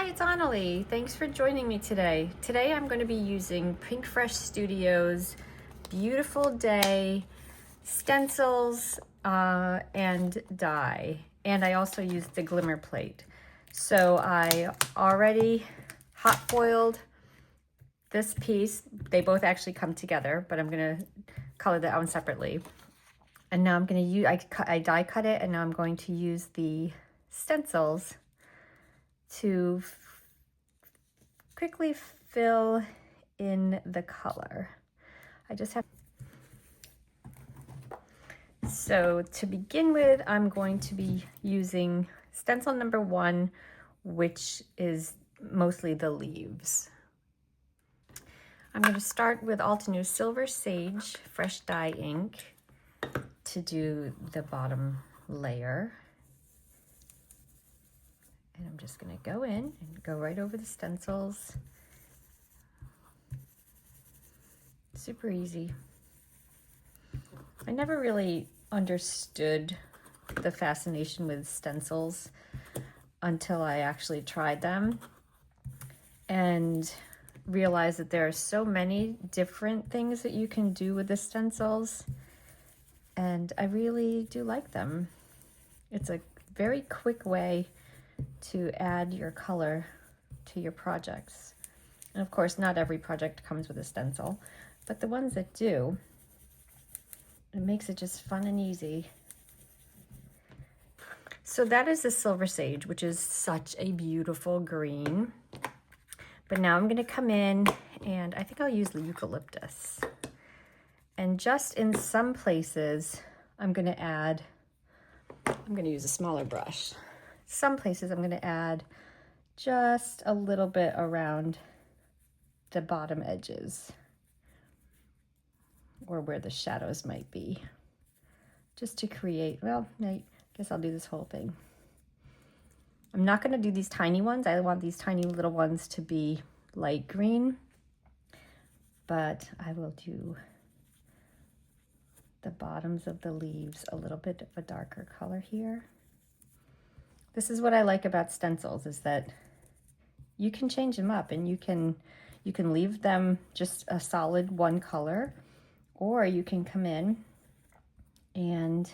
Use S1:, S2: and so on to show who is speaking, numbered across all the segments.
S1: Hi, it's Annalie. Thanks for joining me today. Today I'm going to be using Pink Fresh Studios Beautiful Day stencils and die. And I also used the glimmer plate. So I already hot foiled this piece. They both actually come together, but I'm going to color that one separately. And now I'm going to use, I die cut it, and now I'm going to use the stencils to quickly fill in the color. I just have, so to begin with, I'm going to be using stencil number 1, which is mostly the leaves. I'm going to start with Altenew Silver Sage Fresh Dye ink to do the bottom layer. And I'm just going to go in and go right over the stencils. Super easy. I never really understood the fascination with stencils until I actually tried them and realized that there are so many different things that you can do with the stencils, and I really do like them. It's a very quick way to add your color to your projects. And of course, not every project comes with a stencil, but the ones that do, it makes it just fun and easy. So that is the Silver Sage, which is such a beautiful green. But now I'm going to come in, and I think I'll use the eucalyptus. And just in some places, I'm going to use a smaller brush. Some places I'm going to add just a little bit around the bottom edges, or where the shadows might be, just to create, well, I guess I'll do this whole thing. I'm not going to do these tiny ones. I want these tiny little ones to be light green, but I will do the bottoms of the leaves a little bit of a darker color here. This is what I like about stencils, is that you can change them up, and you can leave them just a solid one color, or you can come in and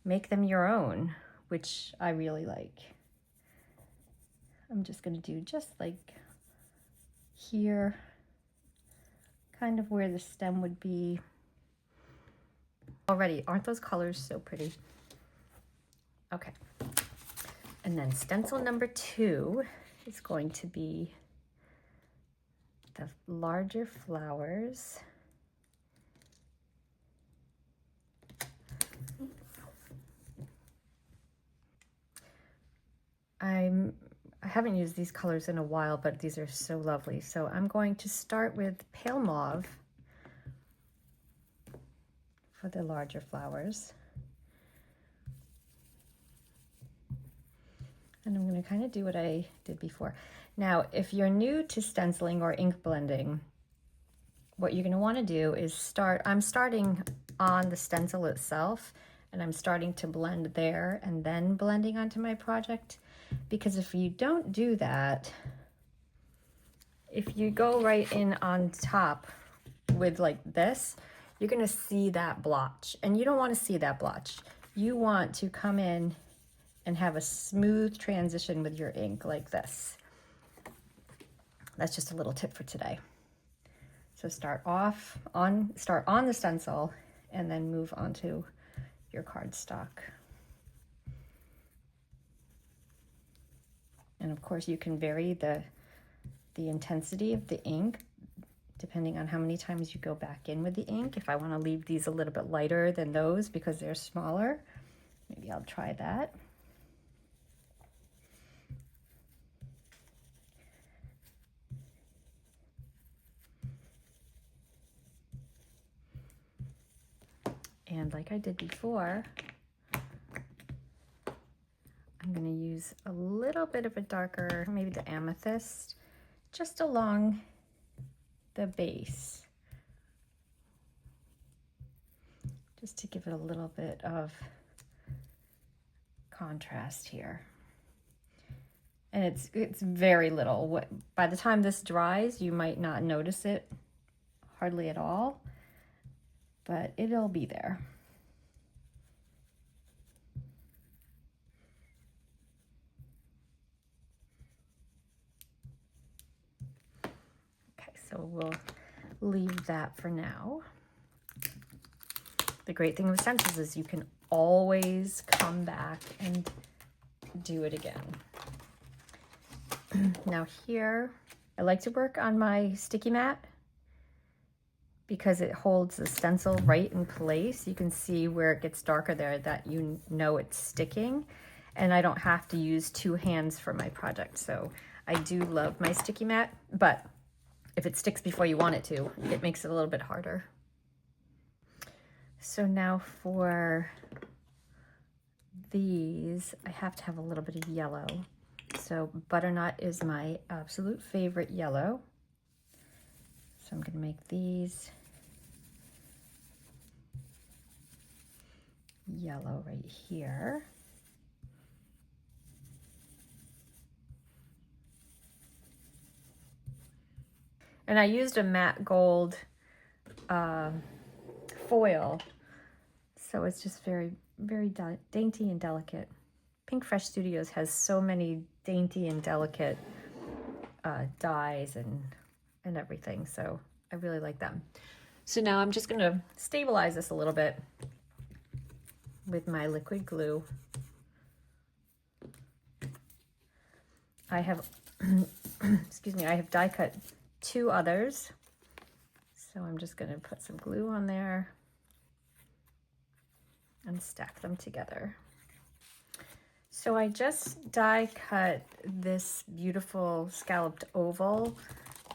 S1: make them your own, which I really like. I'm just going to do just like here, kind of where the stem would be. Already, aren't those colors so pretty? Okay. And then stencil number 2 is going to be the larger flowers. I haven't used these colors in a while, but these are so lovely. So I'm going to start with pale mauve for the larger flowers. And I'm going to kind of do what I did before. Now, if you're new to stenciling or ink blending, what you're going to want to do is I'm starting on the stencil itself, and I'm starting to blend there and then blending onto my project. Because if you don't do that, if you go right in on top with like this, you're going to see that blotch, and you don't want to see that blotch. You want to come in and have a smooth transition with your ink like this. That's just a little tip for today. So start on the stencil and then move onto your cardstock. And of course you can vary the intensity of the ink depending on how many times you go back in with the ink. If I want to leave these a little bit lighter than those because they're smaller, maybe I'll try that. And like I did before, I'm going to use a little bit of a darker, maybe the amethyst, just along the base, just to give it a little bit of contrast here. And it's very little. By the time this dries, you might not notice it hardly at all, but it'll be there. Okay, so we'll leave that for now. The great thing with stencils is you can always come back and do it again. Now here, I like to work on my sticky mat because it holds the stencil right in place. You can see where it gets darker there that you know it's sticking, and I don't have to use two hands for my project. So I do love my sticky mat, but if it sticks before you want it to, it makes it a little bit harder. So now for these, I have to have a little bit of yellow. So butternut is my absolute favorite yellow. So I'm gonna make these yellow right here. And I used a matte gold foil, so it's just very, very dainty and delicate. Pink Fresh Studios has so many dainty and delicate dyes and everything, so I really like them. So now I'm just gonna stabilize this a little bit with my liquid glue. I have, excuse me, I have die cut 2 others. So I'm just gonna put some glue on there and stack them together. So I just die cut this beautiful scalloped oval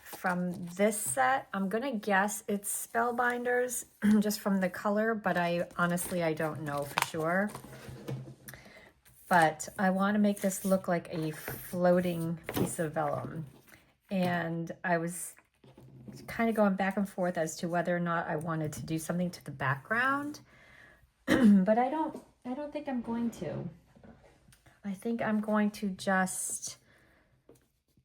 S1: from this set. I'm gonna guess it's Spellbinders just from the color, but I honestly don't know for sure. But I want to make this look like a floating piece of vellum. And I was kind of going back and forth as to whether or not I wanted to do something to the background. But I don't think I'm going to. I think I'm going to just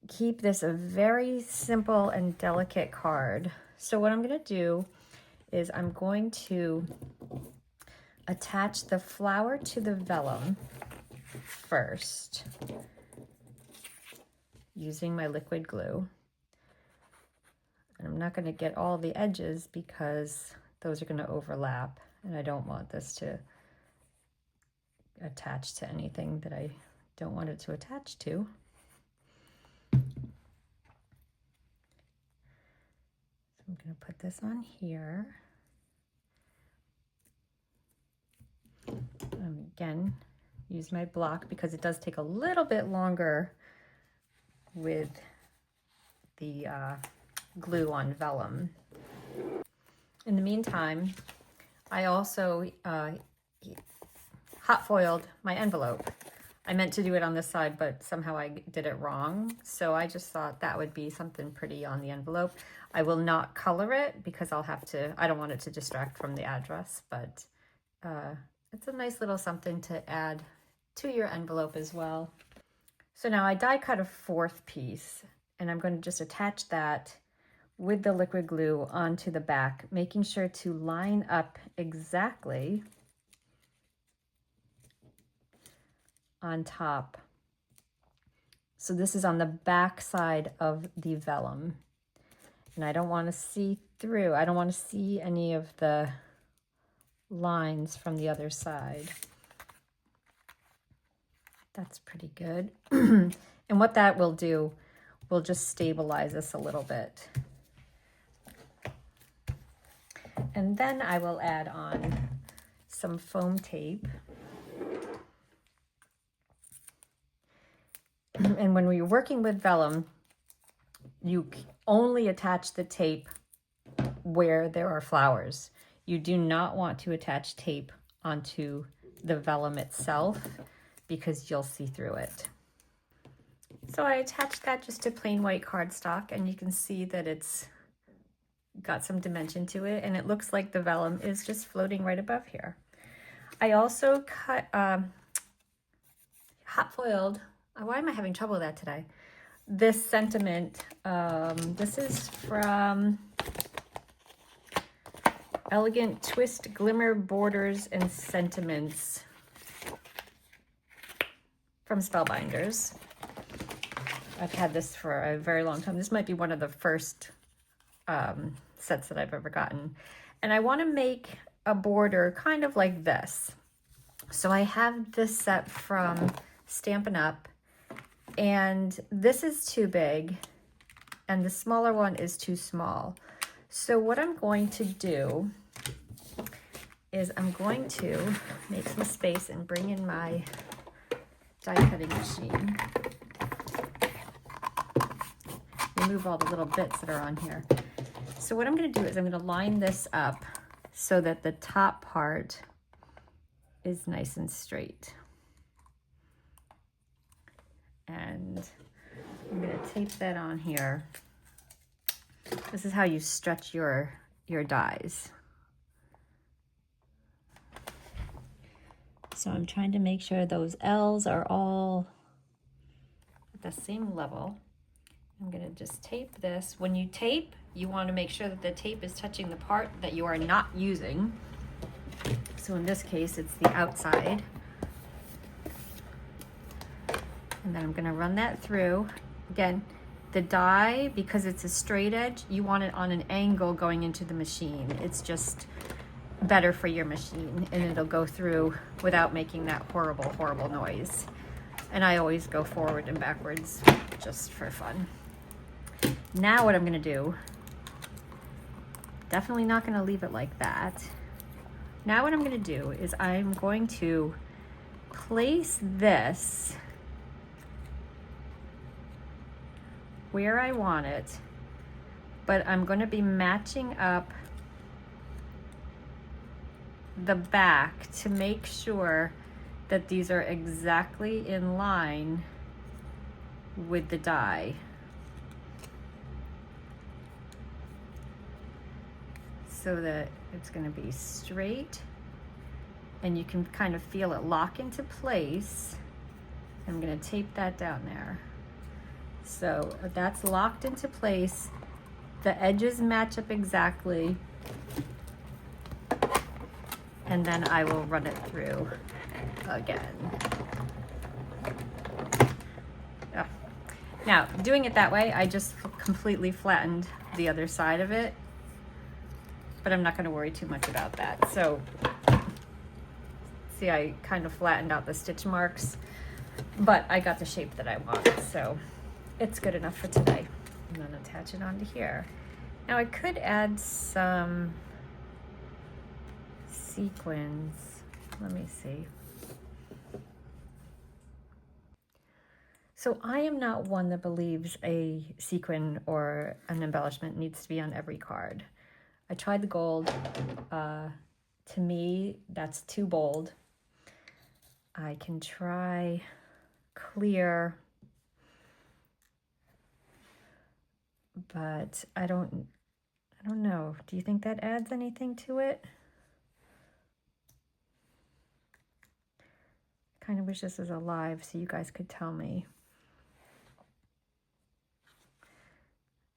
S1: keep this a very simple and delicate card. So what I'm going to do is I'm going to attach the flower to the vellum first using my liquid glue. And I'm not going to get all the edges because those are going to overlap, and I don't want this to attach to anything that I don't want it to attach to. So I'm going to put this on here. Again, use my block because it does take a little bit longer with the glue on vellum. In the meantime, I also hot foiled my envelope. I meant to do it on this side, but somehow I did it wrong. So I just thought that would be something pretty on the envelope. I will not color it because I don't want it to distract from the address, but it's a nice little something to add to your envelope as well. So now I die cut a 4th piece, and I'm going to just attach that with the liquid glue onto the back, making sure to line up exactly on top. So this is on the back side of the vellum, and I don't want to see through. I don't want to see any of the lines from the other side. That's pretty good. And what that will do, will just stabilize this a little bit. And then I will add on some foam tape. And when we're working with vellum, you only attach the tape where there are flowers. You do not want to attach tape onto the vellum itself because you'll see through it. So I attached that just to plain white cardstock, and you can see that it's got some dimension to it, and it looks like the vellum is just floating right above here. I also cut hot foiled Why am I having trouble with that today? This sentiment, this is from Elegant Twist Glimmer Borders and Sentiments from Spellbinders. I've had this for a very long time. This might be one of the first sets that I've ever gotten. And I want to make a border kind of like this. So I have this set from Stampin' Up! And this is too big, and the smaller one is too small. So what I'm going to do is I'm going to make some space and bring in my die cutting machine. Remove all the little bits that are on here. So what I'm going to do is I'm going to line this up so that the top part is nice and straight. And I'm going to tape that on here. This is how you stretch your dies. So I'm trying to make sure those L's are all at the same level. I'm going to just tape this. When you tape, you want to make sure that the tape is touching the part that you are not using. So in this case, it's the outside. And then I'm going to run that through. Again, the die, because it's a straight edge, you want it on an angle going into the machine. It's just better for your machine, and it'll go through without making that horrible, horrible noise. And I always go forward and backwards just for fun. Now what I'm going to do, definitely not going to leave it like that. Now what I'm going to do is I'm going to place this where I want it, but I'm going to be matching up the back to make sure that these are exactly in line with the die. So that it's going to be straight, and you can kind of feel it lock into place. I'm going to tape that down there. So that's locked into place. The edges match up exactly. And then I will run it through again. Oh. Now, doing it that way, I just completely flattened the other side of it, but I'm not going to worry too much about that. So, see, I kind of flattened out the stitch marks, but I got the shape that I want, so it's good enough for today. I'm going to attach it onto here. Now I could add some sequins. Let me see. So I am not one that believes a sequin or an embellishment needs to be on every card. I tried the gold. To me, that's too bold. I can try clear, but I don't know. Do you think that adds anything to it? I kind of wish this was alive so you guys could tell me.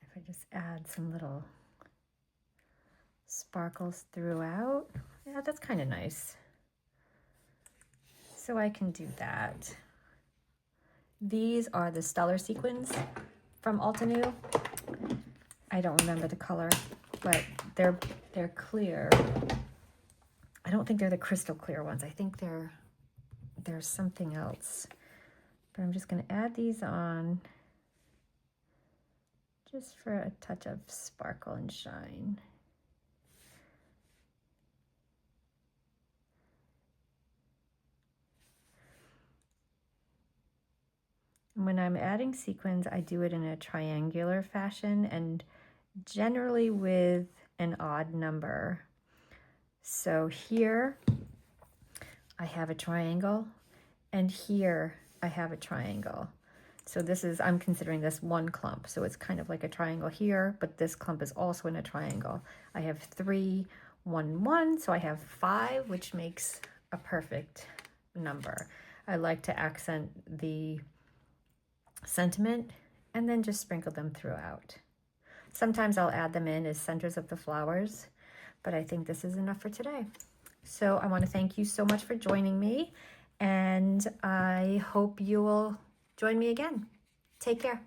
S1: If I just add some little sparkles throughout. Yeah, that's kind of nice. So I can do that. These are the Stellar sequins from Altenew. I don't remember the color, but they're clear. I don't think they're the crystal clear ones. I think there's something else. But I'm just going to add these on just for a touch of sparkle and shine. When I'm adding sequins, I do it in a triangular fashion and generally with an odd number. So here I have a triangle, and here I have a triangle. So this is, I'm considering this one clump. So it's kind of like a triangle here, but this clump is also in a triangle. I have 3, 1, 1, so I have 5, which makes a perfect number. I like to accent the sentiment, and then just sprinkle them throughout. Sometimes I'll add them in as centers of the flowers, but I think this is enough for today. So I want to thank you so much for joining me, and I hope you will join me again. Take care.